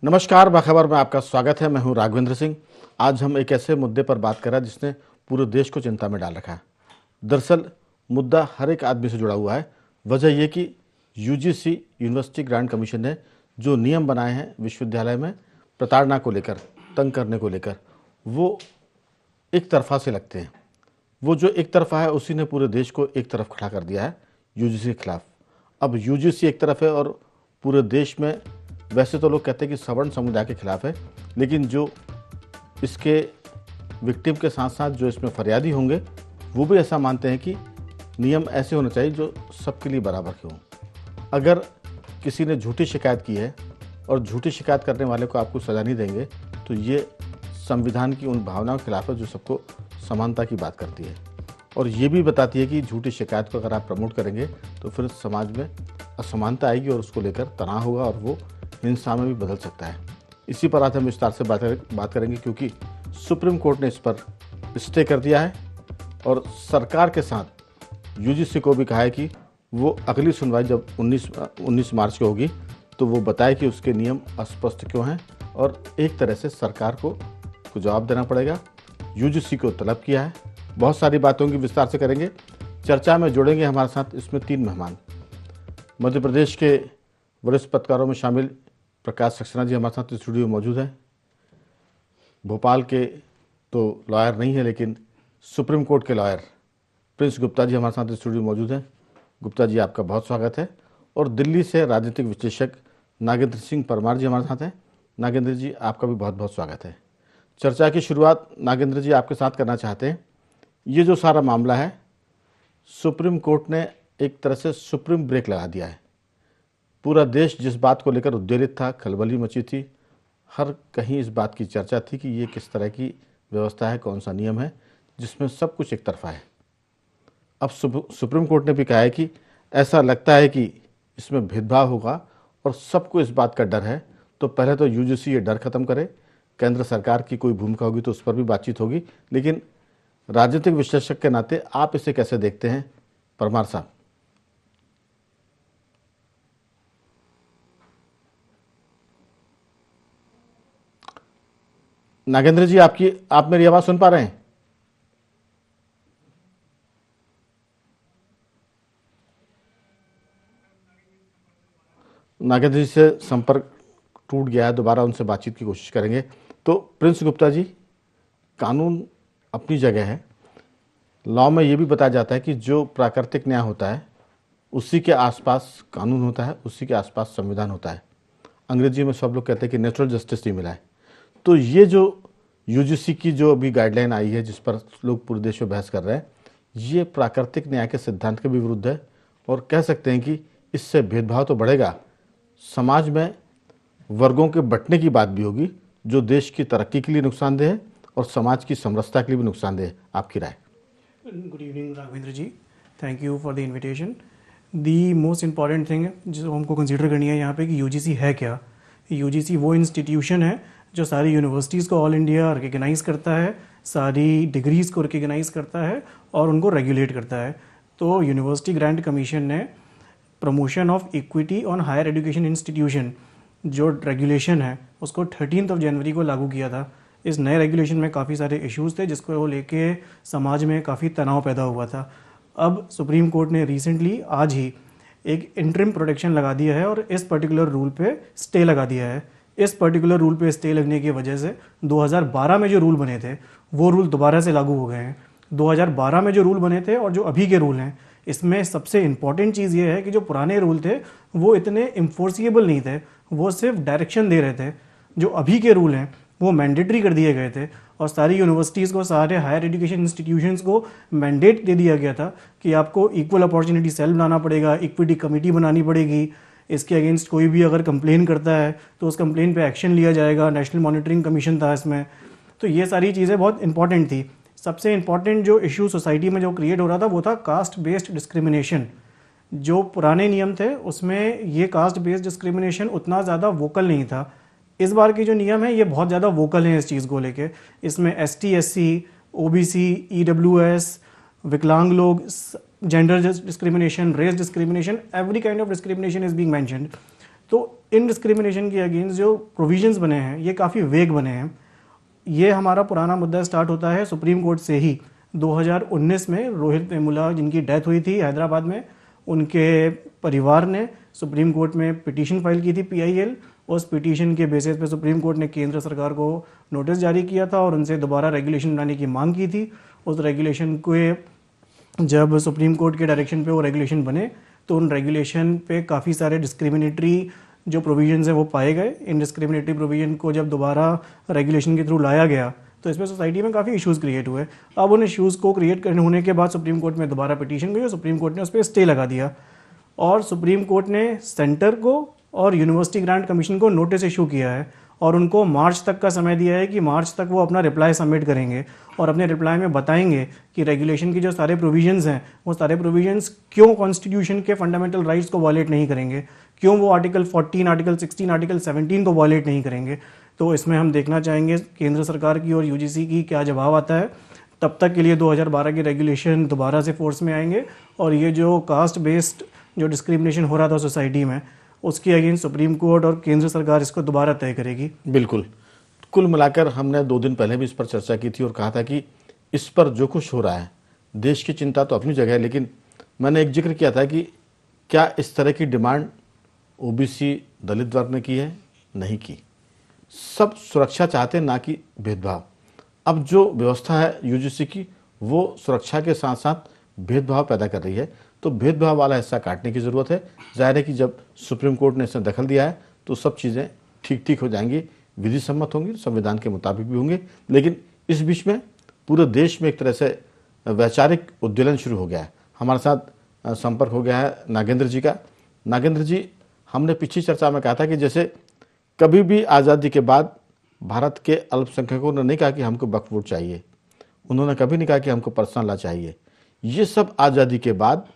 नमस्कार, बाखबर में आपका स्वागत है। मैं हूं राघवेंद्र सिंह। आज हम एक ऐसे मुद्दे पर बात कर रहे हैं जिसने पूरे देश को चिंता में डाल रखा है। दरअसल मुद्दा हर एक आदमी से जुड़ा हुआ है। वजह यह कि यूजीसी यूनिवर्सिटी ग्रांट कमीशन ने जो नियम बनाए हैं विश्वविद्यालय में प्रताड़ना को लेकर, तंग करने को लेकर, वो एक तरफा से लगते हैं। वो जो एक तरफा है उसी ने पूरे देश को एक तरफ खड़ा कर दिया है यूजीसी के खिलाफ। अब यूजीसी एक तरफ है और पूरे देश में वैसे तो लोग कहते हैं कि सवर्ण समुदाय के खिलाफ है, लेकिन जो इसके विक्टिम के साथ साथ जो इसमें फरियादी होंगे वो भी ऐसा मानते हैं कि नियम ऐसे होने चाहिए जो सबके लिए बराबर के हों। अगर किसी ने झूठी शिकायत की है और झूठी शिकायत करने वाले को आपको सज़ा नहीं देंगे तो ये संविधान की उन भावनाओं के खिलाफ है जो सबको समानता की बात करती है, और ये भी बताती है कि झूठी शिकायत को अगर आप प्रमोट करेंगे तो फिर समाज में असमानता आएगी और उसको लेकर तनाव होगा और वो हिंसा में भी बदल सकता है। इसी पर आज हम विस्तार से बात करेंगे क्योंकि सुप्रीम कोर्ट ने इस पर स्टे कर दिया है और सरकार के साथ यूजीसी को भी कहा है कि वो अगली सुनवाई जब 19 मार्च को होगी तो वो बताए कि उसके नियम अस्पष्ट क्यों हैं, और एक तरह से सरकार को जवाब देना पड़ेगा। यूजीसी को तलब किया है। बहुत सारी बातों की विस्तार से करेंगे। चर्चा में जुड़ेंगे हमारे साथ इसमें 3 मेहमान। मध्य प्रदेश के वरिष्ठ पत्रकारों में शामिल प्रकाश सक्सेना जी हमारे साथ स्टूडियो में मौजूद हैं। भोपाल के तो लॉयर नहीं है लेकिन सुप्रीम कोर्ट के लॉयर प्रिंस गुप्ता जी हमारे साथ स्टूडियो में मौजूद हैं। गुप्ता जी आपका बहुत स्वागत है। और दिल्ली से राजनीतिक विश्लेषक नागेंद्र सिंह परमार जी हमारे साथ हैं। नागेंद्र जी आपका भी बहुत बहुत स्वागत है। चर्चा की शुरुआत नागेंद्र जी आपके साथ करना चाहते हैं। ये जो सारा मामला है, सुप्रीम कोर्ट ने एक तरह से सुप्रीम ब्रेक लगा दिया है। पूरा देश जिस बात को लेकर उद्वेलित था, खलबली मची थी, हर कहीं इस बात की चर्चा थी कि ये किस तरह की व्यवस्था है, कौन सा नियम है जिसमें सब कुछ एक तरफा है। अब सुप्रीम कोर्ट ने भी कहा है कि ऐसा लगता है कि इसमें भेदभाव होगा और सबको इस बात का डर है, तो पहले तो यूजीसी ये डर खत्म करे। केंद्र सरकार की कोई भूमिका होगी तो उस पर भी बातचीत होगी, लेकिन राजनीतिक विश्लेषक के नाते आप इसे कैसे देखते हैं परमार साहब? नागेंद्र जी आप मेरी आवाज सुन पा रहे हैं? नागेंद्र जी से संपर्क टूट गया है, दोबारा उनसे बातचीत की कोशिश करेंगे। तो प्रिंस गुप्ता जी, कानून अपनी जगह है। लॉ में ये भी बताया जाता है कि जो प्राकृतिक न्याय होता है उसी के आसपास कानून होता है, उसी के आसपास संविधान होता है। अंग्रेजी में सब लोग कहते हैं कि नेचुरल जस्टिस ही मिला है। तो ये जो यूजीसी की जो अभी गाइडलाइन आई है जिस पर लोग पूरे देश में बहस कर रहे हैं, ये प्राकृतिक न्याय के सिद्धांत के भी विरुद्ध है, और कह सकते हैं कि इससे भेदभाव तो बढ़ेगा, समाज में वर्गों के बंटने की बात भी होगी जो देश की तरक्की के लिए नुकसानदेह है और समाज की समरसता के लिए भी नुकसानदेह है। आपकी राय? Good evening Raghavendra ji, thank you for the invitation. The most important thing जो हमको कंसीडर करनी है यहाँ पे कि यूजीसी है क्या। यूजीसी वो इंस्टीट्यूशन है जो सारी यूनिवर्सिटीज़ को ऑल इंडिया रिकग्नाइज़ करता है, सारी डिग्रीज़ को रिकग्नाइज़ करता है और उनको रेगुलेट करता है। तो यूनिवर्सिटी ग्रांट कमीशन ने promotion of equity on higher education institution जो रेगुलेशन है उसको 13 जनवरी को लागू किया था। इस नए रेगुलेशन में काफ़ी सारे इश्यूज़ थे जिसको लेके समाज में काफ़ी तनाव पैदा हुआ था। अब सुप्रीम कोर्ट ने रिसेंटली आज ही एक इंटरिम प्रोटेक्शन लगा दिया है और इस पर्टिकुलर रूल पे स्टे लगा दिया है। इस पर्टिकुलर रूल पे स्टे लगने की वजह से 2012 में जो रूल बने थे वो रूल दोबारा से लागू हो गए हैं। 2012 में जो रूल बने थे और जो अभी के रूल हैं, इसमें सबसे इम्पॉर्टेंट चीज़ ये है कि जो पुराने रूल थे वो इतने इन्फोर्सिएबल नहीं थे, वो सिर्फ डायरेक्शन दे रहे थे। जो अभी के रूल हैं वो मैंडेटरी कर दिए गए थे और सारी यूनिवर्सिटीज़ को, सारे हायर एजुकेशन इंस्टीट्यूशंस को मैंडेट दे दिया गया था कि आपको इक्वल अपॉर्चुनिटी सेल बनाना पड़ेगा, इक्विटी कमेटी बनानी पड़ेगी, इसके अगेंस्ट कोई भी अगर कंप्लेन करता है तो उस कंप्लेन पे एक्शन लिया जाएगा। नेशनल मॉनिटरिंग कमीशन था इसमें। तो ये सारी चीज़ें बहुत इंपॉर्टेंट थी। सबसे इम्पॉर्टेंट जो इशू सोसाइटी में जो क्रिएट हो रहा था वो था कास्ट बेस्ड डिस्क्रिमिनेशन। जो पुराने नियम थे उसमें ये कास्ट बेस्ड डिस्क्रिमिनेशन उतना ज़्यादा वोकल नहीं था। इस बार की जो नियम है ये बहुत ज़्यादा वोकल है इस चीज़ को लेके। इसमें ST SC OBC EWS विकलांग लोग, gender discrimination, race discrimination, every kind of discrimination is being mentioned. तो इन डिस्क्रिमिनेशन के अगेंस्ट जो प्रोविजंस बने हैं ये काफ़ी वेग बने हैं। ये हमारा पुराना मुद्दा स्टार्ट होता है सुप्रीम कोर्ट से ही। 2019 में रोहित वेमुला जिनकी डेथ हुई थी हैदराबाद में, उनके परिवार ने सुप्रीम कोर्ट में पिटीशन फाइल की थी पीआईएल। उस पिटीशन के बेसिस पे सुप्रीम कोर्ट ने केंद्र सरकार को नोटिस जारी किया था और उनसे दोबारा रेगुलेशन बनाने की मांग की थी। उस रेगुलेशन को जब सुप्रीम कोर्ट के डायरेक्शन पे वो रेगुलेशन बने तो उन रेगुलेशन पे काफ़ी सारे डिस्क्रिमिनेटरी जो प्रोविजंस हैं वो पाए गए। इन डिस्क्रिमिनेटरी प्रोविजन को जब दोबारा रेगुलेशन के थ्रू लाया गया तो इसमें सोसाइटी में काफ़ी इश्यूज़ क्रिएट हुए। अब उन इश्यूज़ को क्रिएट करने होने के बाद सुप्रीम कोर्ट में दोबारा पिटीशन गई और सुप्रीम कोर्ट ने उस पर स्टे लगा दिया। और सुप्रीम कोर्ट ने सेंटर को और यूनिवर्सिटी ग्रांट कमीशन को नोटिस इशू किया है और उनको मार्च तक का समय दिया है कि मार्च तक वो अपना रिप्लाई सबमिट करेंगे और अपने रिप्लाई में बताएंगे कि रेगुलेशन की जो सारे प्रोविजंस हैं वो सारे प्रोविजंस क्यों कॉन्स्टिट्यूशन के फंडामेंटल राइट्स को वायलेट नहीं करेंगे, क्यों वो आर्टिकल 14, आर्टिकल 16, आर्टिकल 17 को वायलेट नहीं करेंगे। तो इसमें हम देखना चाहेंगे केंद्र सरकार की और यूजीसी की क्या जवाब आता है। तब तक के लिए 2012 के रेगुलेशन दोबारा से फोर्स में आएंगे और ये जो कास्ट बेस्ड जो डिस्क्रिमिनेशन हो रहा था सोसाइटी में उसके अगेंस्ट सुप्रीम कोर्ट और केंद्र सरकार इसको दोबारा तय करेगी। बिल्कुल। कुल मिलाकर हमने 2 दिन पहले भी इस पर चर्चा की थी और कहा था कि इस पर जो कुछ हो रहा है, देश की चिंता तो अपनी जगह है, लेकिन मैंने एक जिक्र किया था कि क्या इस तरह की डिमांड ओबीसी दलित वर्ग ने की है? नहीं की। सब सुरक्षा चाहते हैं, ना कि भेदभाव। अब जो व्यवस्था है यूजीसी की वो सुरक्षा के साथ साथ भेदभाव पैदा कर रही है, तो भेदभाव वाला हिस्सा काटने की ज़रूरत है। जाहिर है कि जब सुप्रीम कोर्ट ने इसमें दखल दिया है तो सब चीज़ें ठीक ठीक हो जाएंगी, विधि सम्मत होंगी, संविधान के मुताबिक भी होंगे। लेकिन इस बीच में पूरे देश में एक तरह से वैचारिक उद्वेलन शुरू हो गया है। हमारे साथ संपर्क हो गया है नागेंद्र जी का। नागेंद्र जी, हमने पिछली चर्चा में कहा था कि जैसे कभी भी आज़ादी के बाद भारत के अल्पसंख्यकों ने नहीं कहा कि हमको वक्फ बोर्ड चाहिए, उन्होंने कभी नहीं कहा कि हमको पर्सनल लॉ चाहिए। ये सब आज़ादी के बाद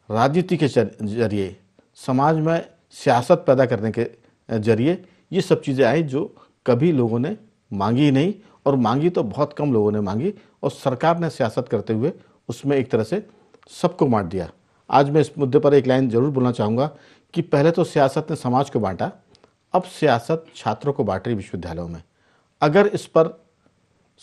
राजनीति के जरिए, समाज में सियासत पैदा करने के जरिए ये सब चीज़ें आई जो कभी लोगों ने मांगी ही नहीं, और मांगी तो बहुत कम लोगों ने मांगी, और सरकार ने सियासत करते हुए उसमें एक तरह से सबको बांट दिया। आज मैं इस मुद्दे पर एक लाइन जरूर बोलना चाहूँगा कि पहले तो सियासत ने समाज को बांटा, अब सियासत छात्रों को बांट रही विश्वविद्यालयों में। अगर इस पर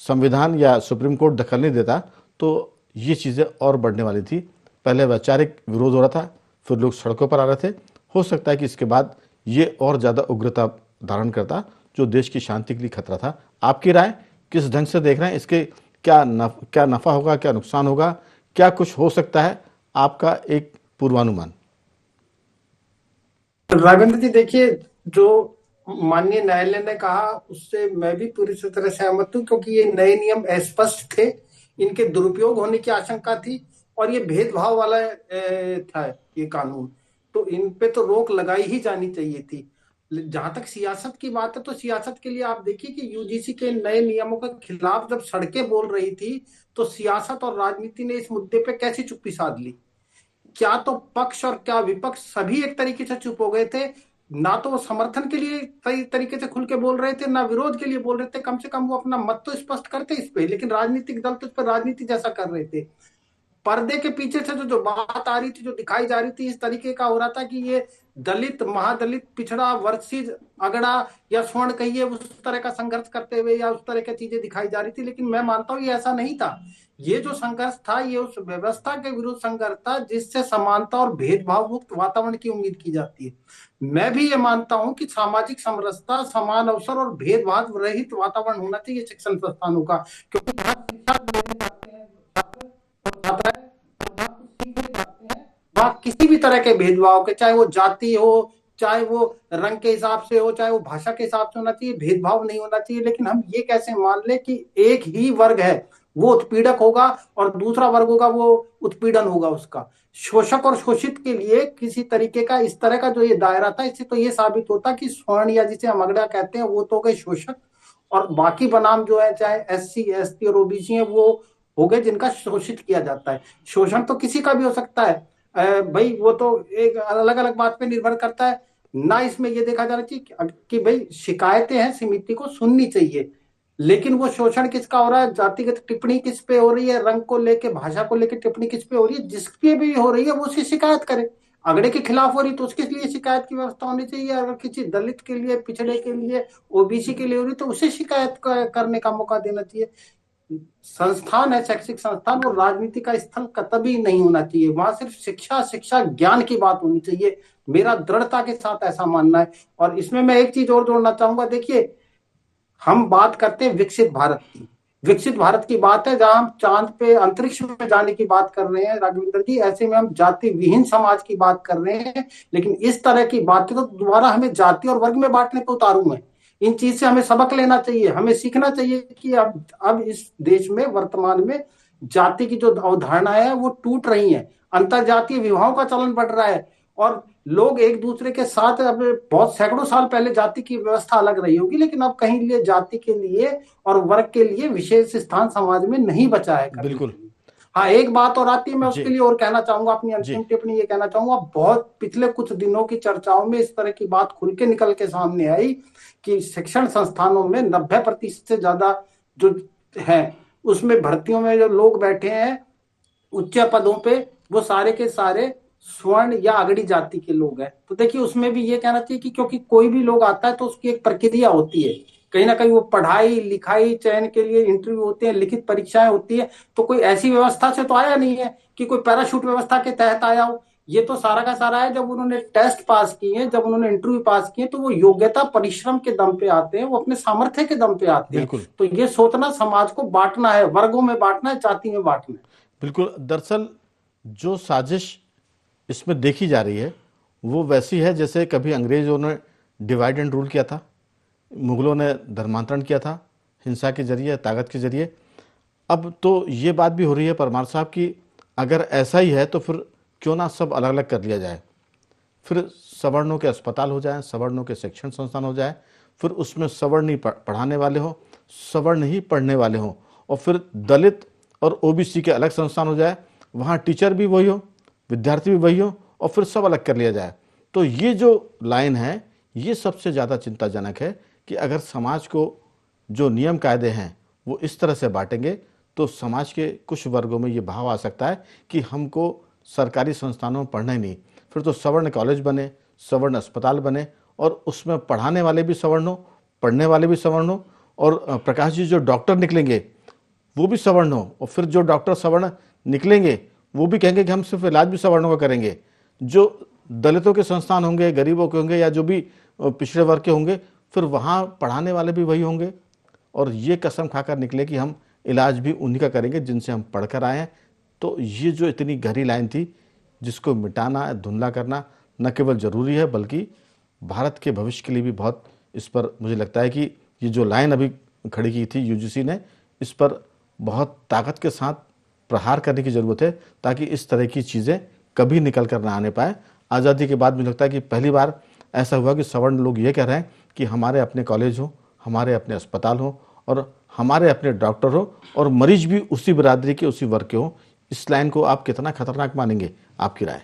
संविधान या सुप्रीम कोर्ट दखल नहीं देता तो ये चीज़ें और बढ़ने वाली थी। पहले वैचारिक विरोध हो रहा था, फिर लोग सड़कों पर आ रहे थे। हो सकता है कि इसके बाद ये और ज़्यादा उग्रता धारण करता, जो देश की शांति के लिए खतरा था। आपकी राय किस ढंग से देख रहे हैं? इसके क्या नफ़ा होगा, क्या नुकसान होगा, क्या कुछ हो सकता है? आपका एक पूर्वानुमान। राघवेंद्र जी, देखिए, जो माननीय न्यायालय ने कहा उससे मैं भी पूरी तरह सहमत हूँ, क्योंकि ये नए नियम अस्पष्ट थे, इनके दुरुपयोग होने की आशंका थी और ये भेदभाव वाला था ये कानून, तो इन पे तो रोक लगाई ही जानी चाहिए थी। जहां तक सियासत की बात है तो सियासत के लिए आप देखिए कि यूजीसी के नए नियमों के खिलाफ जब सड़कें बोल रही थी तो सियासत और राजनीति ने इस मुद्दे पे कैसी चुप्पी साध ली। क्या तो पक्ष और क्या विपक्ष सभी एक तरीके से चुप हो गए थे। ना तो वो समर्थन के लिए सही तरीके से खुल के बोल रहे थे, ना विरोध के लिए बोल रहे थे। कम से कम वो अपना मत तो स्पष्ट करते इस पे, लेकिन राजनीतिक दल तो इस पर राजनीति जैसा कर रहे थे। पर्दे के पीछे से जो बात आ रही थी, जो दिखाई जा रही थी, इस तरीके का हो रहा था कि ये दलित, महादलित, पिछड़ा, वर्सिज, अगड़ा या स्वर्ण कहिए, उस तरह का संघर्ष करते हुए या उस तरह की चीजें दिखाई जा रही थी। लेकिन मैं मानता हूँ ये ऐसा नहीं था। ये जो संघर्ष था ये उस व्यवस्था के विरुद्ध संघर्ष था जिससे समानता और भेदभाव मुक्त वातावरण की उम्मीद की जाती है। मैं भी ये मानता हूँ कि सामाजिक समरसता, समान अवसर और भेदभाव रहित वातावरण होना चाहिए शिक्षण संस्थानों का, क्योंकि वहाँ किसी भी तरह के भेदभाव के, चाहे वो जाति हो, चाहे वो रंग के हिसाब से हो, चाहे वो भाषा के हिसाब से होना चाहिए, भेदभाव नहीं होना चाहिए। लेकिन हम ये कैसे मान ले कि एक ही वर्ग है वो उत्पीड़क होगा और दूसरा वर्ग होगा वो उत्पीड़न होगा उसका। शोषक और शोषित के लिए किसी तरीके का इस तरह का जो ये दायरा था, इससे तो ये साबित होता कि स्वर्ण या जिसे हम अगड़ा कहते हैं वो तो हो गए शोषक, और बाकी बनाम जो है चाहे एससी, एसटी और ओबीसी है वो हो गए जिनका शोषित किया जाता है। शोषण तो किसी का भी हो सकता है भाई, वो तो एक अलग अलग बात पे निर्भर करता है ना। इसमें ये देखा जाना चाहिए कि भाई शिकायतें हैं, समिति को सुननी चाहिए, लेकिन वो शोषण किसका हो रहा है, जातिगत टिप्पणी किस पे हो रही है, रंग को लेके, भाषा को लेके टिप्पणी किस पे हो रही है, जिसकी भी हो रही है वो उसकी शिकायत करे। अगड़े के खिलाफ हो रही तो उसके लिए शिकायत की व्यवस्था होनी चाहिए। अगर किसी दलित के लिए, पिछड़े के लिए, ओबीसी के लिए हो रही तो उसे शिकायत करने का मौका देना चाहिए। संस्थान है, शैक्षिक संस्थान, वो राजनीति का स्थल कतई नहीं होना चाहिए। वहां सिर्फ शिक्षा, शिक्षा ज्ञान की बात होनी चाहिए। मेरा दृढ़ता के साथ ऐसा मानना है। और इसमें मैं एक चीज और जोड़ना चाहूंगा। देखिए, हम बात करते हैं विकसित भारत की। विकसित भारत की बात है जहां हम चांद पे, अंतरिक्ष में जाने की बात कर रहे हैं राघवेंद्र जी। ऐसे में हम जाति विहीन समाज की बात कर रहे हैं। लेकिन इस तरह की बातें तो दोबारा हमें जाति और वर्ग में बांटने पर उतारू मैं। इन चीज से हमें सबक लेना चाहिए, हमें सीखना चाहिए कि अब इस देश में वर्तमान में जाति की जो अवधारणाएं है वो टूट रही है। अंतर जातीय विवाहों का चलन बढ़ रहा है। और लोग एक दूसरे के साथ, अब बहुत सैकड़ों साल पहले जाति की व्यवस्था अलग रही होगी, लेकिन अब कहीं लिए जाति के लिए और वर्ग के लिए विशेष स्थान समाज में नहीं बचा है करने के बिल्कुल। लिए। हाँ, एक बात और आती है, मैं जी उसके लिए और कहना चाहूंगा, अपनी जी। अंतिम टिप्पणी ये कहना चाहूंगा। बहुत पिछले कुछ दिनों की चर्चाओं में इस तरह की बात खुल के निकल के सामने आई कि शिक्षण संस्थानों में 90% से ज्यादा जो है, उसमें भर्तियों में जो लोग बैठे हैं उच्च पदों पे, वो सारे के सारे स्वर्ण या अगड़ी जाति के लोग हैं। तो देखिए, उसमें भी ये कहना चाहिए कि क्योंकि कोई भी लोग आता है तो उसकी एक प्रक्रिया होती है। कहीं ना कहीं वो पढ़ाई लिखाई, चयन के लिए इंटरव्यू होते हैं, लिखित परीक्षाएं होती है। तो कोई ऐसी व्यवस्था से तो आया नहीं है कि कोई पैराशूट व्यवस्था के तहत आया हो। ये तो सारा का सारा है, जब उन्होंने टेस्ट पास किए हैं, जब उन्होंने इंटरव्यू पास किए, तो वो योग्यता परिश्रम के दम पे आते हैं, वो अपने सामर्थ्य के दम पे आते हैं। बिल्कुल तो ये सोचना, समाज को बांटना है, वर्गों में बांटना है, जाति में बांटना है। बिल्कुल। दरअसल जो साजिश इसमें देखी जा रही है वो वैसी है जैसे कभी अंग्रेजों ने डिवाइड एंड रूल किया था, मुगलों ने धर्मांतरण किया था हिंसा के जरिए, ताकत के जरिए। अब तो ये बात भी हो रही है परमार साहब कि अगर ऐसा ही है तो फिर क्यों ना सब अलग अलग कर लिया जाए। फिर सवर्णों के अस्पताल हो जाएं, सवर्णों के शिक्षण संस्थान हो जाए, फिर उसमें सवर्ण ही पढ़ाने वाले हों, सवर्ण ही पढ़ने वाले हों, और फिर दलित और ओबीसी के अलग संस्थान हो जाए, वहाँ टीचर भी वही हो, विद्यार्थी भी वही हो, और फिर सब अलग कर लिया जाए। तो ये जो लाइन है ये सबसे ज़्यादा चिंताजनक है कि अगर समाज को जो नियम कायदे हैं वो इस तरह से बांटेंगे तो समाज के कुछ वर्गों में ये भाव आ सकता है कि हमको सरकारी संस्थानों में पढ़ना ही नहीं, फिर तो सवर्ण कॉलेज बने, सवर्ण अस्पताल बने, और उसमें पढ़ाने वाले भी सवर्ण हो, पढ़ने वाले भी सवर्ण हो, और प्रकाश जी जो डॉक्टर निकलेंगे वो भी सवर्ण हो, और फिर जो डॉक्टर सवर्ण निकलेंगे वो भी कहेंगे कि हम सिर्फ इलाज भी सवर्णों का करेंगे। जो दलितों के संस्थान होंगे, गरीबों के होंगे, या जो भी पिछड़े वर्ग के होंगे, फिर वहाँ पढ़ाने वाले भी वही होंगे, और ये कसम खाकर निकले कि हम इलाज भी उन्हीं का करेंगे जिनसे हम पढ़कर आए हैं। तो ये जो इतनी गहरी लाइन थी जिसको मिटाना, धुंधला करना न केवल ज़रूरी है बल्कि भारत के भविष्य के लिए भी बहुत, इस पर मुझे लगता है कि ये जो लाइन अभी खड़ी की थी यूजीसी ने, इस पर बहुत ताकत के साथ प्रहार करने की ज़रूरत है ताकि इस तरह की चीज़ें कभी निकल कर ना आने पाए। आज़ादी के बाद मुझे लगता है कि पहली बार ऐसा हुआ कि सवर्ण लोग ये कह रहे हैं कि हमारे अपने कॉलेज हो, हमारे अपने अस्पताल हो, और हमारे अपने डॉक्टर हो, और मरीज भी उसी बिरादरी के, उसी वर्ग के हो। इस लाइन को आप कितना खतरनाक मानेंगे, आपकी राय?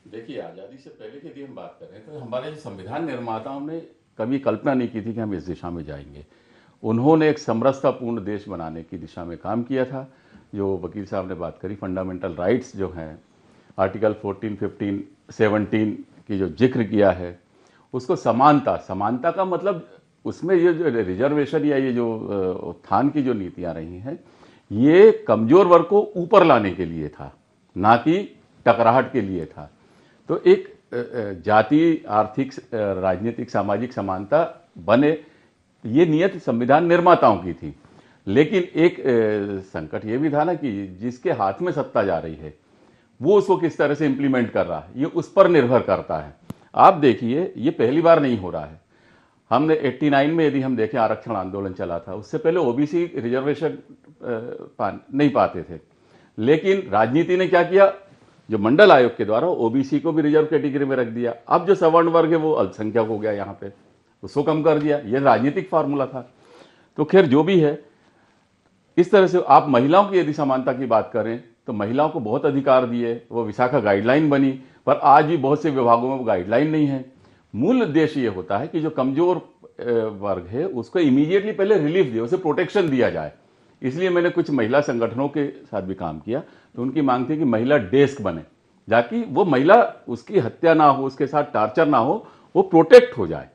देखिए, आज़ादी से पहले की यदि हम बात करें तो हमारे संविधान निर्माताओं ने कभी कल्पना नहीं की थी कि हम इस दिशा में जाएंगे। उन्होंने एक समरसतापूर्ण देश बनाने की दिशा में काम किया था। जो वकील साहब ने बात करी, फंडामेंटल राइट्स जो हैं, आर्टिकल 14, 15, 17 की जो जिक्र किया है, उसको समानता, समानता का मतलब उसमें ये जो रिजर्वेशन या ये जो उत्थान की जो नीतियां रही हैं, ये कमजोर वर्ग को ऊपर लाने के लिए था, ना कि टकराहट के लिए था। तो एक जाति, आर्थिक, राजनीतिक, सामाजिक समानता बने, ये नियत संविधान निर्माताओं की थी। लेकिन एक संकट ये भी था ना कि जिसके हाथ में सत्ता जा रही है वो उसको किस तरह से इंप्लीमेंट कर रहा है, ये उस पर निर्भर करता है। आप देखिए, ये पहली बार नहीं हो रहा है। हमने 89 में यदि हम देखें, आरक्षण आंदोलन चला था, उससे पहले ओबीसी रिजर्वेशन नहीं पाते थे। लेकिन राजनीति ने क्या किया, जो मंडल आयोग के द्वारा ओबीसी को भी रिजर्व कैटेगरी में रख दिया। अब जो सवर्ण वर्ग है वो अल्पसंख्यक हो गया, यहाँ पे उसको कम कर दिया। ये राजनीतिक फार्मूला था। तो खैर जो भी है, इस तरह से आप महिलाओं की यदि समानता की बात करें तो महिलाओं को बहुत अधिकार दिए, वो विशाखा गाइडलाइन बनी, पर आज भी बहुत से विभागों में वो गाइडलाइन नहीं है। मूल उद्देश्य ये होता है कि जो कमजोर वर्ग है उसको इमीडिएटली पहले रिलीफ दिया, उसे प्रोटेक्शन दिया जाए। इसलिए मैंने कुछ महिला संगठनों के साथ भी काम किया, तो उनकी मांग थी कि महिला डेस्क बने, ताकि वो महिला, उसकी हत्या ना हो, उसके साथ टार्चर ना हो, वो प्रोटेक्ट हो जाए।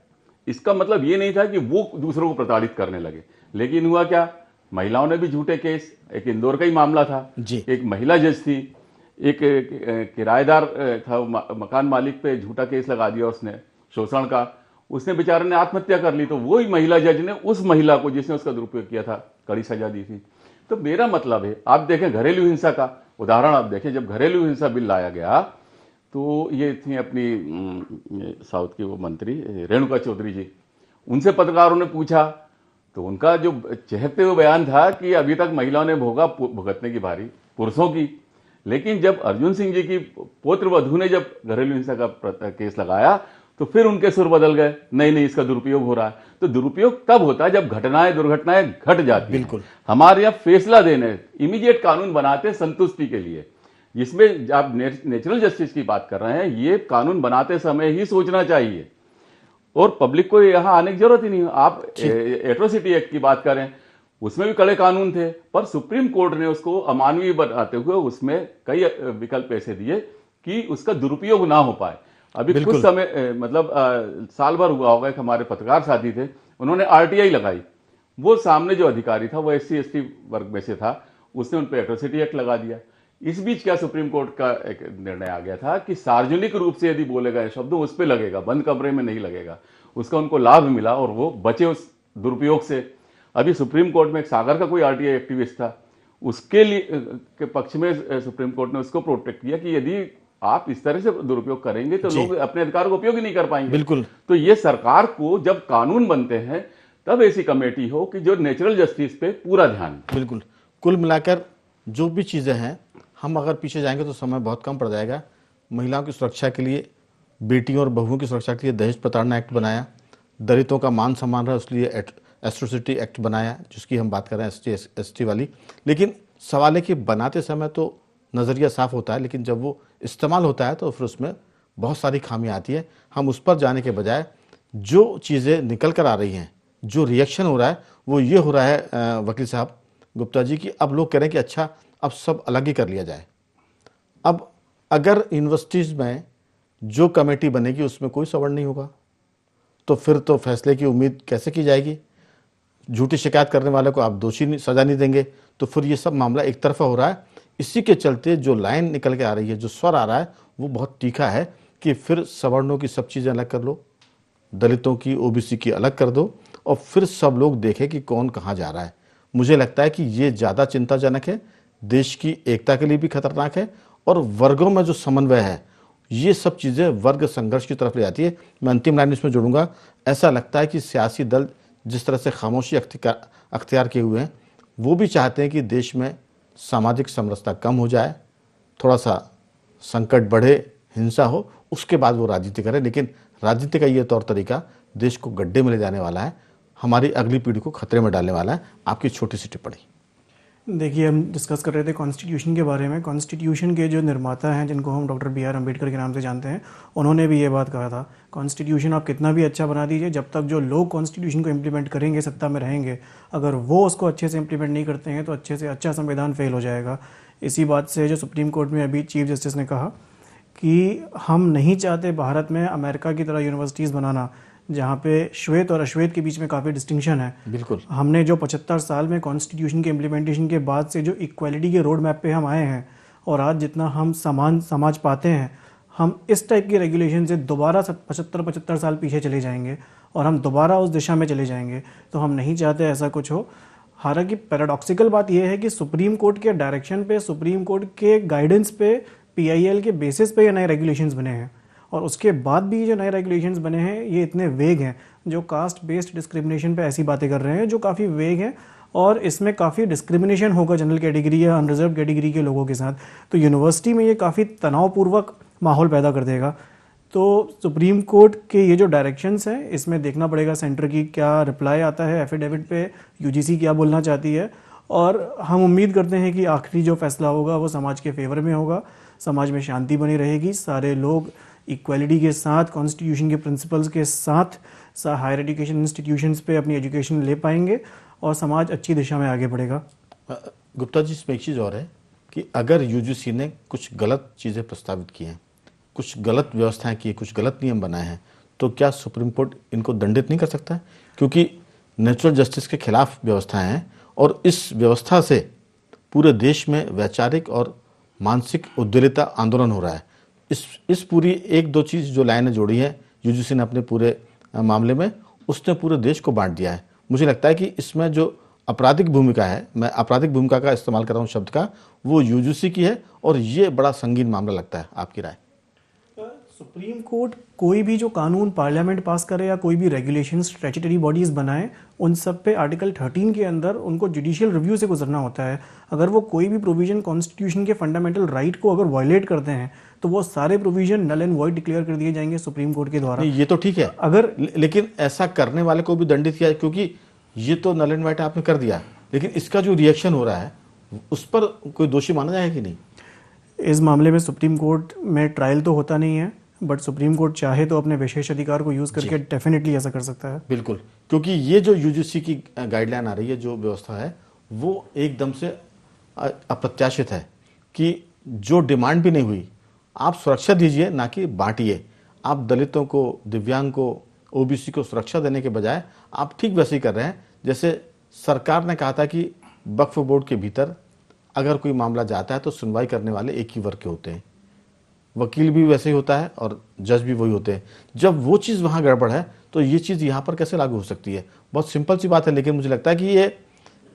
इसका मतलब ये नहीं था कि वो दूसरों को प्रताड़ित करने लगे। लेकिन हुआ क्या, महिलाओं ने भी झूठे केस, एक इंदौर का ही मामला था जी। एक महिला जज थी, एक किराएदार था, मकान मालिक पे झूठा केस लगा दिया उसने शोषण का, उसने बेचारे ने आत्महत्या कर ली, तो वही महिला जज ने उस महिला को जिसने उसका दुरुपयोग किया था कड़ी सजा दी थी। तो मेरा मतलब है, आप देखें घरेलू हिंसा का उदाहरण, आप देखें जब घरेलू हिंसा बिल लाया गया तो ये थी अपनी साउथ की वो मंत्री रेणुका चौधरी जी, उनसे पत्रकारों ने पूछा तो उनका जो चहकते हुए बयान था कि अभी तक महिलाओं ने भुगतने की भारी पुरुषों की। लेकिन जब अर्जुन सिंह जी की पुत्र वधू ने जब घरेलू हिंसा का केस लगाया तो फिर उनके सुर बदल गए, नहीं नहीं इसका दुरुपयोग हो रहा है। तो दुरुपयोग तब होता है जब घटनाएं दुर्घटनाएं घट जाती हैं। बिल्कुल। हमारे यहाँ फैसला देने, इमीडिएट कानून बनाते संतुष्टि के लिए, जिसमें आप नेचुरल जस्टिस की बात कर रहे हैं, ये कानून बनाते समय ही सोचना चाहिए और पब्लिक को यहां आने की जरूरत ही नहीं। आप एट्रोसिटी एक्ट की बात करें, उसमें भी कड़े कानून थे, पर सुप्रीम कोर्ट ने उसको अमानवीय बनाते हुए उसमें कई विकल्प ऐसे दिए कि उसका दुरुपयोग ना हो पाए। अभी कुछ समय मतलब साल भर हुआ होगा, एक हमारे पत्रकार साथी थे, उन्होंने आरटीआई लगाई, वो सामने जो अधिकारी था वो SC ST वर्ग में से था, उसने उन पर एट्रोसिटी एक्ट लगा दिया। इस बीच क्या सुप्रीम कोर्ट का एक निर्णय आ गया था कि सार्वजनिक रूप से यदि बोले गए शब्द उस पर लगेगा, बंद कमरे में नहीं लगेगा। उसका उनको लाभ मिला और वो बचे उस दुरुपयोग से। अभी सुप्रीम कोर्ट में एक सागर का कोई आरटीआई एक्टिविस्ट था, उसके लिए के पक्ष में सुप्रीम कोर्ट ने उसको प्रोटेक्ट किया कि यदि आप इस तरह से दुरुपयोग करेंगे तो लोग अपने अधिकार को उपयोग ही नहीं कर पाएंगे। बिल्कुल। तो ये सरकार को जब कानून बनते हैं तब ऐसी कमेटी हो कि जो नेचुरल जस्टिस पे पूरा ध्यान। बिल्कुल। कुल मिलाकर जो भी चीज़ें हैं, हम अगर पीछे जाएंगे तो समय बहुत कम पड़ जाएगा। महिलाओं की सुरक्षा के लिए, बेटियों और बहुओं की सुरक्षा के लिए दहेज प्रताड़ना एक्ट बनाया, दलितों का मान सम्मान रहा इसलिए एट्रोसिटी एक्ट बनाया, जिसकी हम बात कर रहे हैं ST ST वाली। लेकिन सवाल है कि बनाते समय तो नज़रिया साफ होता है, लेकिन जब वो इस्तेमाल होता है तो फिर उसमें बहुत सारी खामियां आती है। हम उस पर जाने के बजाय जो चीज़ें निकल कर आ रही हैं, जो रिएक्शन हो रहा है, वो ये हो रहा है वकील साहब गुप्ता जी की अब लोग कह रहे हैं कि अच्छा अब सब अलग ही कर लिया जाए। अब अगर यूनिवर्सिटीज़ में जो कमेटी बनेगी उसमें कोई सवर्ण नहीं होगा तो फिर तो फैसले की उम्मीद कैसे की जाएगी? झूठी शिकायत करने वाले को आप दोषी सजा नहीं देंगे तो फिर ये सब मामला एक तरफा हो रहा है। इसी के चलते जो लाइन निकल के आ रही है, जो स्वर आ रहा है, वो बहुत तीखा है कि फिर सवर्णों की सब चीज़ें अलग कर लो, दलितों की OBC की अलग कर दो और फिर सब लोग देखें कि कौन कहाँ जा रहा है। मुझे लगता है कि ये ज़्यादा चिंताजनक है, देश की एकता के लिए भी खतरनाक है और वर्गों में जो समन्वय है, ये सब चीज़ें वर्ग संघर्ष की तरफ ले जाती है। मैं अंतिम लाइन इसमें जोड़ूंगा, ऐसा लगता है कि सियासी दल जिस तरह से खामोशी अख्तियार किए हुए हैं, वो भी चाहते हैं कि देश में सामाजिक समरसता कम हो जाए, थोड़ा सा संकट बढ़े, हिंसा हो, उसके बाद वो राजनीति करें। लेकिन राजनीति का ये तौर तरीका देश को गड्ढे में ले जाने वाला है, हमारी अगली पीढ़ी को खतरे में डालने वाला है। आपकी छोटी सी टिप्पणी। देखिए, हम डिस्कस कर रहे थे कॉन्स्टिट्यूशन के बारे में। कॉन्स्टिट्यूशन के जो निर्माता हैं, जिनको हम डॉक्टर BR अम्बेडकर के नाम से जानते हैं, उन्होंने भी ये बात कहा था, कॉन्स्टिट्यूशन आप कितना भी अच्छा बना दीजिए, जब तक जो लोग कॉन्स्टिट्यूशन को इम्प्लीमेंट करेंगे, सत्ता में रहेंगे, अगर वो उसको अच्छे से इम्प्लीमेंट नहीं करते हैं तो अच्छे से अच्छा संविधान फेल हो जाएगा। इसी बात से जो सुप्रीम कोर्ट में अभी चीफ जस्टिस ने कहा कि हम नहीं चाहते भारत में अमेरिका की तरह यूनिवर्सिटीज़ बनाना जहाँ पे श्वेत और अश्वेत के बीच में काफ़ी डिस्टिंक्शन है। बिल्कुल। हमने जो 75 साल में कॉन्स्टिट्यूशन के इम्प्लीमेंटेशन के बाद से जो इक्वालिटी के रोड मैप पे हम आए हैं और आज जितना हम समान समाज पाते हैं, हम इस टाइप की रेगुलेशन से दोबारा 75 साल पीछे चले जाएंगे और हम दोबारा उस दिशा में चले जाएंगे। तो हम नहीं चाहते ऐसा कुछ हो। हालांकि पैराडॉक्सिकल बात यह है कि सुप्रीम कोर्ट के डायरेक्शन पे, सुप्रीम कोर्ट के गाइडेंस पे, PIL के बेसिस पे ये नए रेगुलेशंस बने हैं और उसके बाद भी जो नए रेगुलेशंस बने हैं ये इतने वेग हैं, जो कास्ट बेस्ड डिस्क्रिमिनेशन पे ऐसी बातें कर रहे हैं जो काफ़ी वेग हैं और इसमें काफ़ी डिस्क्रिमिनेशन होगा जनरल कैटेगरी या अनरिजर्व कैटेगरी के लोगों के साथ। तो यूनिवर्सिटी में ये काफ़ी तनावपूर्वक माहौल पैदा कर देगा। तो सुप्रीम कोर्ट के ये जो डायरेक्शंस हैं, इसमें देखना पड़ेगा सेंटर की क्या रिप्लाई आता है एफिडेविट पे, UGC क्या बोलना चाहती है, और हम उम्मीद करते हैं कि आखिरी जो फैसला होगा वो समाज के फेवर में होगा, समाज में शांति बनी रहेगी, सारे लोग इक्वालिटी के साथ, कॉन्स्टिट्यूशन के प्रिंसिपल्स के साथ हायर एजुकेशन इंस्टीट्यूशंस पे अपनी एजुकेशन ले पाएंगे और समाज अच्छी दिशा में आगे बढ़ेगा। गुप्ता जी, इसमें एक चीज़ और है कि अगर यूजीसी ने कुछ गलत चीज़ें प्रस्तावित की हैं, कुछ गलत व्यवस्थाएं की, कुछ गलत नियम बनाए हैं, तो क्या सुप्रीम कोर्ट इनको दंडित नहीं कर सकता है? क्योंकि नेचुरल जस्टिस के खिलाफ व्यवस्थाएं हैं और इस व्यवस्था से पूरे देश में वैचारिक और मानसिक उद्वेलिता आंदोलन हो रहा है। इस पूरी एक दो चीज़ जो लाइनें जोड़ी है यूजीसी ने अपने पूरे मामले में, उसने पूरे देश को बांट दिया है। मुझे लगता है कि इसमें जो आपराधिक भूमिका है, मैं आपराधिक भूमिका का इस्तेमाल कर रहा हूँ शब्द का, वो यूजीसी की है और ये बड़ा संगीन मामला लगता है। आपकी राय? सुप्रीम कोर्ट कोई भी जो कानून पार्लियामेंट पास करे या कोई भी रेगुलेशन स्टैट्यूटरी बॉडीज बनाए, उन सब पे आर्टिकल 13 के अंदर उनको जुडिशियल रिव्यू से गुजरना होता है। अगर वो कोई भी प्रोविजन कॉन्स्टिट्यूशन के फंडामेंटल राइट को अगर वायलेट करते हैं तो वो सारे provision null and void declare कर दिए जाएंगे सुप्रीम कोर्ट के द्वारा। नहीं, ये तो ठीक है, अगर लेकिन ऐसा करने वाले को भी दंडित किया, क्योंकि ये तो नल एंड वाइट आपने कर दिया, लेकिन इसका जो रिएक्शन हो रहा है उस पर कोई दोषी माना जाएगा कि नहीं? इस मामले में सुप्रीम कोर्ट में ट्रायल तो होता नहीं है, बट सुप्रीम कोर्ट चाहे तो अपने विशेष अधिकार को यूज करके डेफिनेटली ऐसा कर सकता है। बिल्कुल, क्योंकि ये जो यूजीसी की गाइडलाइन आ रही है, जो व्यवस्था है, वो एकदम से अप्रत्याशित है कि जो डिमांड भी नहीं हुई, आप सुरक्षा दीजिए ना कि बांटिए। आप दलितों को, दिव्यांग को, ओबीसी को सुरक्षा देने के बजाय आप ठीक वैसे ही कर रहे हैं जैसे सरकार ने कहा था कि वक्फ बोर्ड के भीतर अगर कोई मामला जाता है तो सुनवाई करने वाले एक ही वर्ग के होते हैं, वकील भी वैसे ही होता है और जज भी वही होते हैं। जब वो चीज़ वहाँ गड़बड़ है तो ये चीज़ यहाँ पर कैसे लागू हो सकती है? बहुत सिंपल सी बात है, लेकिन मुझे लगता है कि ये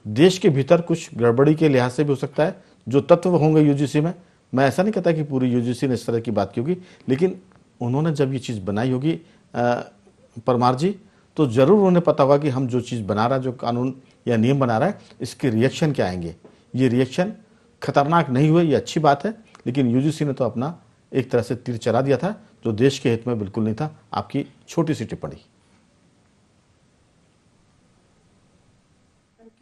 देश के भीतर कुछ गड़बड़ी के लिहाज से भी हो सकता है। जो तत्व होंगे यूजीसी में, मैं ऐसा नहीं कहता कि पूरी यूजीसी ने इस तरह की बात की होगी, लेकिन उन्होंने जब ये चीज़ बनाई होगी परमार जी, तो ज़रूर उन्हें पता होगा कि हम जो चीज़ बना रहा है, जो कानून या नियम बना रहा है, इसके रिएक्शन क्या आएंगे। ये रिएक्शन खतरनाक नहीं हुए, ये अच्छी बात है, लेकिन यूजीसी ने तो अपना एक तरह से तीर चला दिया था जो देश के हित में बिल्कुल नहीं था। आपकी छोटी सी टिप्पणी?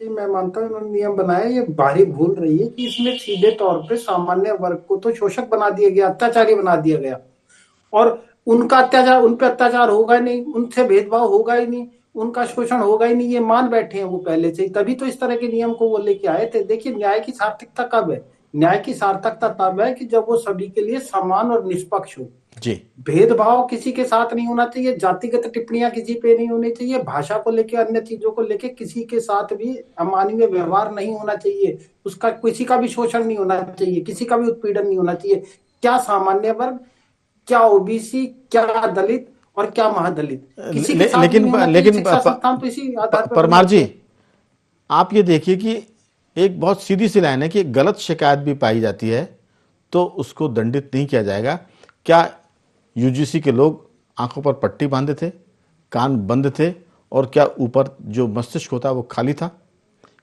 कि मैं मानता हूँ इन्होंने नियम बनाया, ये भारी भूल रही है कि इसमें सीधे तौर पे सामान्य वर्ग को तो शोषक बना दिया गया, अत्याचारी बना दिया गया, और उनका अत्याचार, उन पे अत्याचार होगा ही नहीं, उनसे भेदभाव होगा ही नहीं, उनका शोषण होगा ही नहीं, ये मान बैठे हैं वो पहले से ही। तभी तो इस तरह के नियम को वो लेके आए थे। देखिए, न्याय की सार्थकता कब है? न्याय की सार्थकता तब है कि जब वो सभी के लिए समान और निष्पक्ष हो। जी, भेदभाव किसी के साथ नहीं होना चाहिए, जातिगत टिप्पणियां किसी पे नहीं होनी चाहिए, भाषा को लेकर, अन्य चीजों को लेकर किसी के साथ भी अमानवीय व्यवहार नहीं होना चाहिए, उसका किसी का भी शोषण नहीं होना चाहिए, किसी का भी उत्पीड़न नहीं होना चाहिए। क्या सामान्य वर्ग, क्या ओबीसी, क्या दलित और क्या महादलित, किसी के साथ लेकिन नहीं होना चाहिए। लेकिन शिक्षा संस्थान तो इसी आधार पर परमार जी, आप ये देखिए कि एक बहुत सीधी सी लाइन है कि गलत शिकायत भी पाई जाती है तो उसको दंडित नहीं किया जाएगा। क्या यूजीसी के लोग आंखों पर पट्टी बांधे थे, कान बंद थे, और क्या ऊपर जो मस्तिष्क होता है वो खाली था?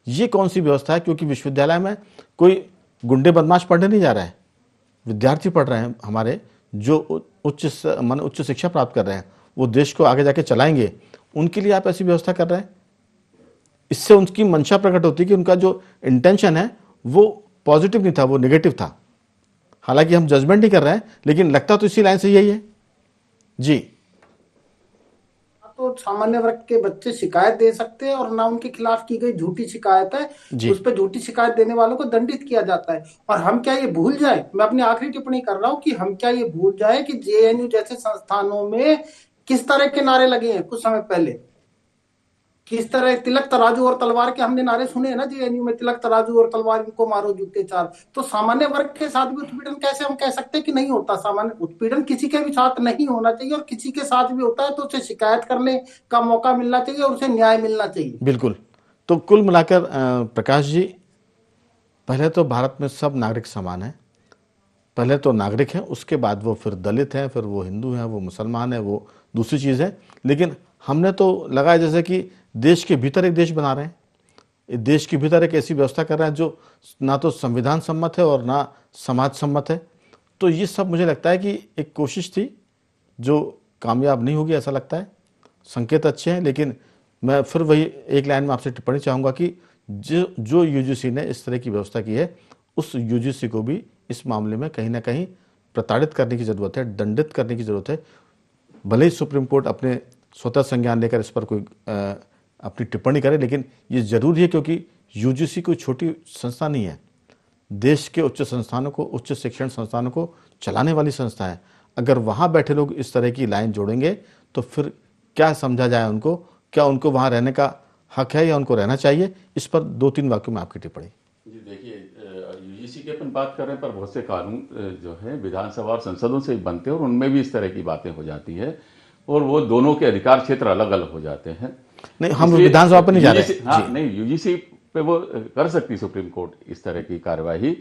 ये कौन सी व्यवस्था है? क्योंकि विश्वविद्यालय में कोई गुंडे बदमाश पढ़ने नहीं जा रहा है, विद्यार्थी पढ़ रहे हैं हमारे, जो उच्च शिक्षा प्राप्त कर रहे हैं, वो देश को आगे जाके चलाएंगे, उनके लिए आप ऐसी व्यवस्था कर रहे हैं। इससे उनकी मंशा प्रकट होती है कि उनका जो इंटेंशन है वो पॉजिटिव नहीं था, वो नेगेटिव था। हालांकि हम जजमेंट नहीं कर रहे हैं, लेकिन लगता तो इसी लाइन से यही है। जी, तो सामान्य वर्ग के बच्चे शिकायत दे सकते हैं, और ना उनके खिलाफ की गई झूठी शिकायत है, उस पर झूठी शिकायत देने वालों को दंडित किया जाता है। और हम क्या ये भूल जाए, मैं अपनी आखिरी टिप्पणी कर रहा हूँ, कि हम क्या ये भूल जाए कि जेएनयू जैसे संस्थानों में किस तरह के नारे लगे हैं कुछ समय पहले, किस तरह तिलक तराजू और तलवार के हमने नारे सुने हैं ना जेएनयू में, तिलक तराजू और तलवार, इनको मारो जूते चार। तो सामान्य वर्ग के साथ भी उत्पीड़न कैसे हम कह सकते हैं कि नहीं होता? सामान्य उत्पीड़न किसी के भी साथ नहीं होना चाहिए, और किसी के साथ भी होता है तो उसे शिकायत करने का मौका मिलना चाहिए और उसे न्याय मिलना चाहिए। बिल्कुल। तो कुल मिलाकर प्रकाश जी, पहले तो भारत में सब नागरिक समान हैं। पहले तो नागरिक हैं, उसके बाद वो फिर दलित हैं, फिर वो हिंदू हैं, वो मुसलमान हैं, वो दूसरी चीज़ है। लेकिन हमने तो लगाया जैसे कि देश के भीतर एक देश बना रहे हैं, देश के भीतर एक ऐसी व्यवस्था कर रहे हैं जो ना तो संविधान सम्मत है और ना समाज सम्मत है। तो ये सब मुझे लगता है कि एक कोशिश थी जो कामयाब नहीं होगी, ऐसा लगता है। संकेत अच्छे हैं, लेकिन मैं फिर वही एक लाइन में आपसे टिप्पणी चाहूँगा कि जो यूजीसी ने इस तरह की व्यवस्था की है, उस यूजीसी को भी इस मामले में कहीं ना कहीं प्रताड़ित करने की ज़रूरत है, दंडित करने की ज़रूरत है। भले ही सुप्रीम कोर्ट अपने स्वतः संज्ञान लेकर इस पर कोई अपनी टिप्पणी करे, लेकिन ये ज़रूरी है, क्योंकि यूजीसी कोई छोटी संस्था नहीं है। देश के उच्च संस्थानों को, उच्च शिक्षण संस्थानों को चलाने वाली संस्था है। अगर वहाँ बैठे लोग इस तरह की लाइन जोड़ेंगे तो फिर क्या समझा जाए उनको? क्या उनको वहाँ रहने का हक है या उनको रहना चाहिए? इस पर 2-3 वाक्यों में आपकी टिप्पणी। जी देखिए, यूजीसी की अपन बात कर रहे हैं, पर बहुत से कानून जो है विधानसभा और संसदों से बनते हैं और उनमें भी इस तरह की बातें हो जाती है और वो दोनों के अधिकार क्षेत्र अलग अलग हो जाते हैं। नहीं, हम विधानसभा पर नहीं जा रहे हैं। हाँ, नहीं, यूजीसी पे वो कर सकती सुप्रीम कोर्ट इस तरह की कार्यवाही,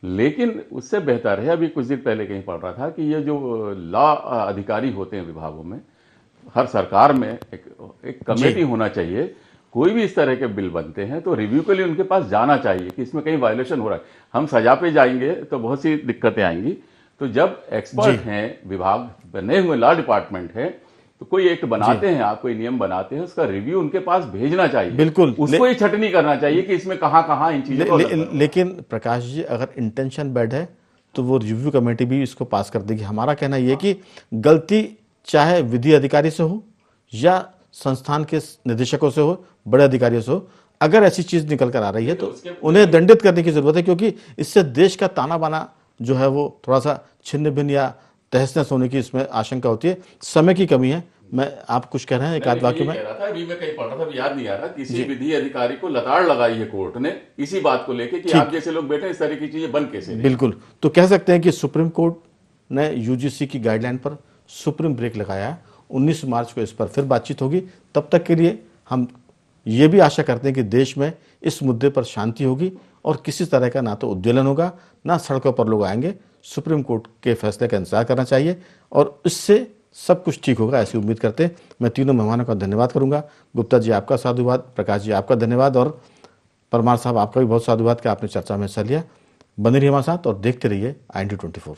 लेकिन उससे बेहतर है, अभी कुछ दिन पहले कहीं पढ़ रहा था कि ये जो लॉ अधिकारी होते हैं विभागों में, हर सरकार में एक कमेटी होना चाहिए। कोई भी इस तरह के बिल बनते हैं तो रिव्यू के लिए उनके पास जाना चाहिए कि इसमें कहीं वायलेशन हो रहा है। हम सजा पे जाएंगे तो बहुत सी दिक्कतें आएंगी। तो जब एक्सपर्ट हैं, विभाग बने हुए, लॉ डिपार्टमेंट है, तो कोई एक्ट बनाते हैं, आप कोई नियम बनाते हैं, उसका रिव्यू उनके पास भेजना चाहिए। बिल्कुल, उसको ये छटनी करना चाहिए कि इसमें कहां इन चीजों को लेकिन प्रकाश जी, अगर इंटेंशन बैड है तो वो रिव्यू कमेटी भी इसको पास कर देगी। हमारा कहना यह कि गलती चाहे विधि अधिकारी से हो या संस्थान के निदेशकों से हो, बड़े अधिकारियों से हो, अगर ऐसी चीज निकल कर आ रही है तो उन्हें दंडित करने की जरूरत है, क्योंकि इससे देश का ताना बाना जो है वो थोड़ा सा छिन्न भिन्न या तहस नहस होने की इसमें आशंका होती है। समय की कमी है। मैं, आप कुछ कह रहे हैं एक आध वाक्य में? कह रहा था, अभी मैं कहीं पढ़ रहा था, याद नहीं आ रहा, किसी विधि अधिकारी को लताड़ लगाई है कोर्ट ने इसी बात को लेके कि आप जैसे लोग बैठे इस तरह की चीजें बन कैसे। बिल्कुल, तो कह सकते हैं कि सुप्रीम कोर्ट ने यूजीसी की गाइडलाइन पर सुप्रीम ब्रेक लगाया है। 19 मार्च को इस पर फिर बातचीत होगी। तब तक के लिए हम ये भी आशा करते हैं कि देश में इस मुद्दे पर शांति होगी और किसी तरह का ना तो उद्वेलन होगा, ना सड़कों पर लोग आएंगे। सुप्रीम कोर्ट के फैसले का इंतजार करना चाहिए और इससे सब कुछ ठीक होगा, ऐसी उम्मीद करते हैं। मैं तीनों मेहमानों का धन्यवाद करूंगा। गुप्ता जी आपका साधुवाद, प्रकाश जी आपका धन्यवाद और परमार साहब आपका भी बहुत साधुवाद कि आपने चर्चा में हिस्सा लिया। बने रहिए हमारे साथ और देखते रहिए IND24।